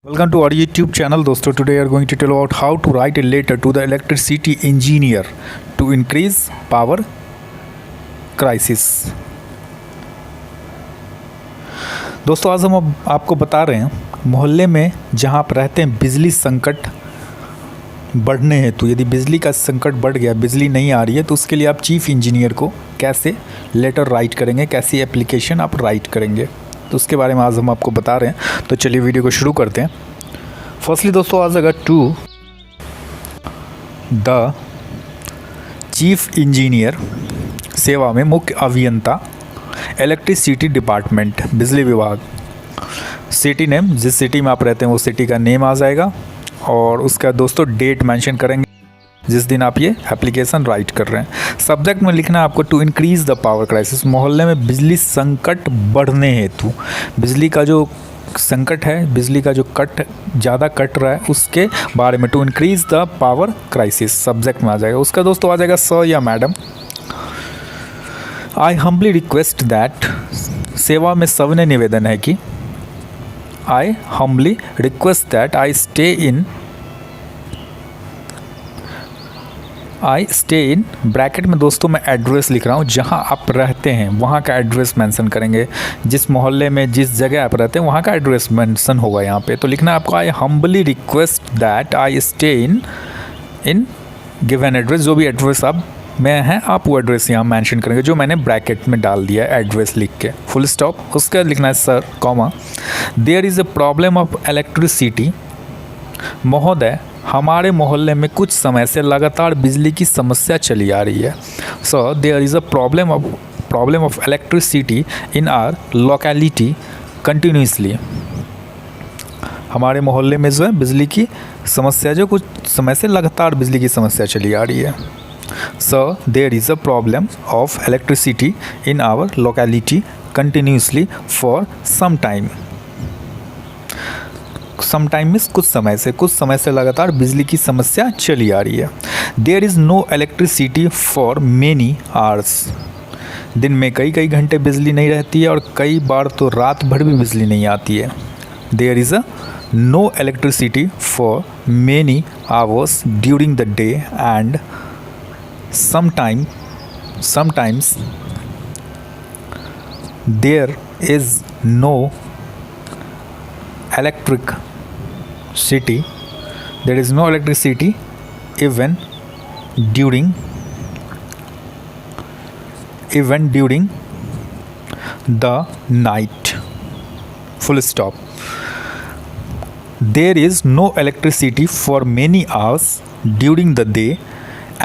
Welcome to our YouTube channel दोस्तों. Today we are going to tell about how to write a letter to the electricity engineer to increase power crisis. दोस्तों आज हम आपको बता रहे हैं मोहल्ले में जहाँ आप रहते हैं बिजली संकट बढ़ने हेतु यदि बिजली का संकट बढ़ गया, बिजली नहीं आ रही है, तो उसके लिए आप चीफ इंजीनियर को कैसे लेटर राइट करेंगे, कैसी एप्लीकेशन आप राइट करेंगे, तो उसके बारे में आज हम आपको बता रहे हैं. तो चलिए वीडियो को शुरू करते हैं. फर्स्टली दोस्तों आज अगर टू द चीफ इंजीनियर सेवा में मुख्य अभियंता इलेक्ट्रिसिटी डिपार्टमेंट बिजली विभाग, सिटी नेम जिस सिटी में आप रहते हैं वो सिटी का नेम आ जाएगा और उसका दोस्तों डेट मेंशन करेंगे जिस दिन आप ये एप्लीकेशन राइट कर रहे हैं. सब्जेक्ट में लिखना है आपको to increase the power crisis. मोहल्ले में बिजली संकट बढ़ने हेतु बिजली का जो संकट है, बिजली का जो ज़्यादा कट रहा है उसके बारे में to increase the power crisis subject में आ जाएगा. उसका दोस्तों आ जाएगा सर या madam. I humbly request that सेवा में सविनय निवेदन है कि I humbly request that I stay in bracket में दोस्तों मैं एड्रेस लिख रहा हूँ, जहाँ आप रहते हैं वहाँ का एड्रेस मेंशन करेंगे. जिस मोहल्ले में जिस जगह आप रहते हैं वहाँ का एड्रेस मेंशन होगा यहाँ पे. तो लिखना है आपको I humbly request that I stay in given address. जो भी एड्रेस आप में है आप वो एड्रेस यहाँ मेंशन करेंगे जो मैंने ब्रैकेट में डाल दिया है एड्रेस लिख के, फुल स्टॉप. उसका लिखना है sir comma there is a problem of electricity. महोदय हमारे मोहल्ले में कुछ समय से लगातार बिजली की समस्या चली आ रही है. So there is a problem of electricity in our locality continuously. हमारे मोहल्ले में जो है बिजली की समस्या जो कुछ समय से लगातार बिजली की समस्या चली आ रही है. So there is a problem of electricity in our locality continuously for some time. Some time means कुछ समय से लगातार बिजली की समस्या चली आ रही है. There is no electricity for many hours. दिन में कई घंटे बिजली नहीं रहती है और कई बार तो रात भर भी बिजली नहीं आती है. There is a no electricity for many hours during the day and sometimes there is no electricity even during the night, full stop. There is no electricity for many hours during the day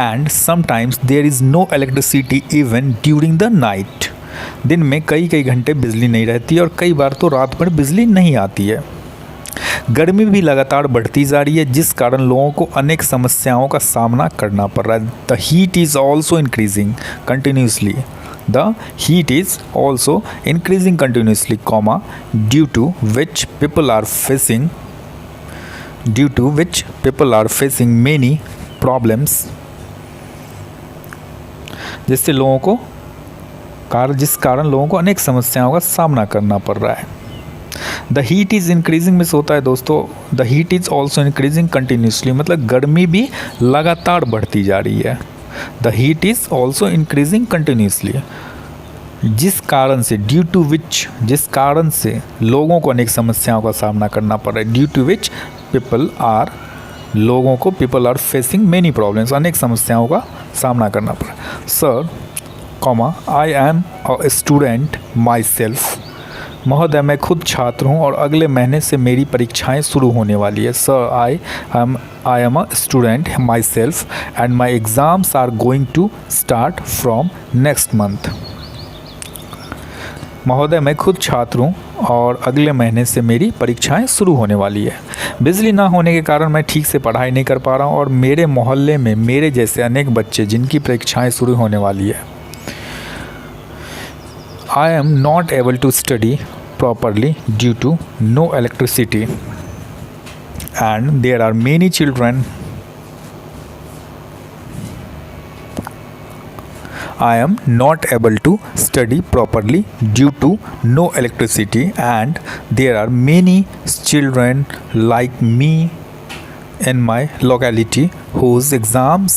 and sometimes there is no electricity even during the night. दिन में कई घंटे बिजली नहीं रहती और कई बार तो रात भर बिजली नहीं आती है. गर्मी भी लगातार बढ़ती जा रही है जिस कारण लोगों को अनेक समस्याओं का सामना करना पड़ रहा है. The heat is also increasing continuously. The heat is also increasing continuously comma due to which people are facing many problems. जिस कारण लोगों को अनेक समस्याओं का सामना करना पड़ रहा है. The heat is increasing miss होता है दोस्तों, the heat is also increasing continuously, मतलब गर्मी भी लगातार बढ़ती जा रही है. The heat is also increasing continuously जिस कारण से लोगों को अनेक समस्याओं का सामना करना पड़ रहा है. Due to which people are facing many problems, अनेक समस्याओं का सामना करना पड़ रहा है. Sir comma I am a student myself. महोदय मैं खुद छात्र हूँ और अगले महीने से मेरी परीक्षाएं शुरू होने वाली है. Sir I am a student myself and my exams are going to start from next month. महोदय मैं खुद छात्र हूँ और अगले महीने से मेरी परीक्षाएं शुरू होने वाली है. बिजली ना होने के कारण मैं ठीक से पढ़ाई नहीं कर पा रहा हूँ और मेरे मोहल्ले में मेरे जैसे अनेक बच्चे जिनकी परीक्षाएं शुरू होने वाली है. I am not able to study properly due to no electricity and there are many children. I am not able to study properly due to no electricity and there are many children like me in my locality whose exams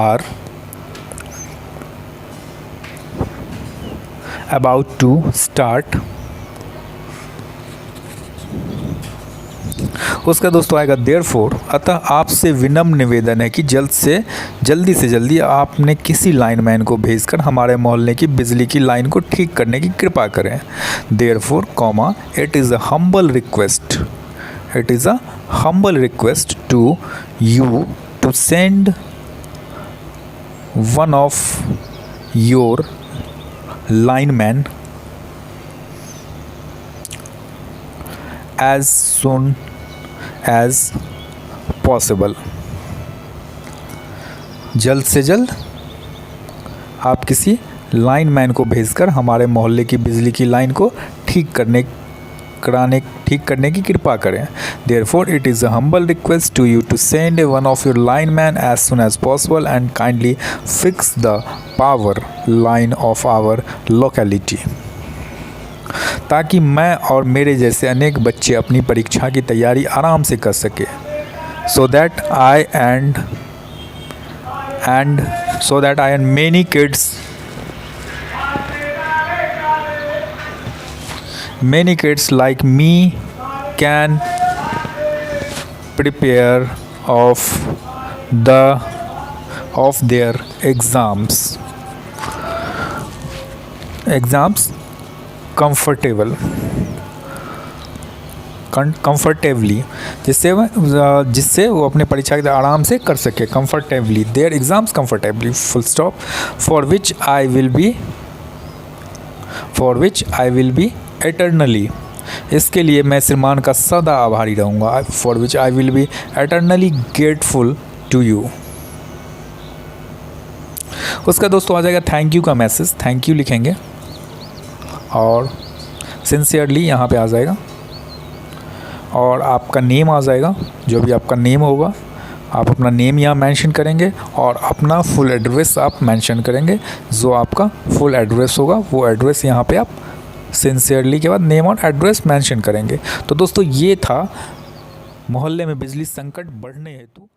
are about to start। उसका दोस्तों आएगा therefore, अतः आपसे विनम्र निवेदन है कि जल्दी से जल्दी आपने किसी लाइनमैन को भेजकर हमारे मोहल्ले की बिजली की लाइन को ठीक करने की कृपा करें। therefore, it is a humble request to you to send one of your linemen as soon as possible। जल्द से जल्द आप किसी लाइनमैन को भेजकर हमारे मोहल्ले की बिजली की लाइन को ठीक करने की कृपा करें। Therefore, it is a humble request to you to send one of your linemen as soon as possible and kindly fix the power line of our locality, ताकि मैं और मेरे जैसे अनेक बच्चे अपनी परीक्षा की तैयारी आराम से कर सके। So that I and many kids like me can prepare of their exams comfortably, जिससे वो अपने परीक्षा के आराम से कर सके। comfortably their exams comfortably, full stop, for which I will be eternally, इसके लिए मैं श्रीमान का सदा आभारी रहूँगा। for which I will be eternally grateful to you। उसका दोस्तों आ जाएगा थैंक यू का मैसेज, थैंक यू लिखेंगे और सिंसियरली यहाँ पे आ जाएगा और आपका नेम आ जाएगा। जो भी आपका नेम होगा आप अपना नेम यहाँ मेंशन करेंगे और अपना फुल एड्रेस आप मेंशन करेंगे। जो आपका फुल एड्रेस होगा वो एड्रेस यहाँ पे आप सिंसियरली के बाद नेम और एड्रेस मेंशन करेंगे। तो दोस्तों ये था मोहल्ले में बिजली संकट बढ़ने हेतु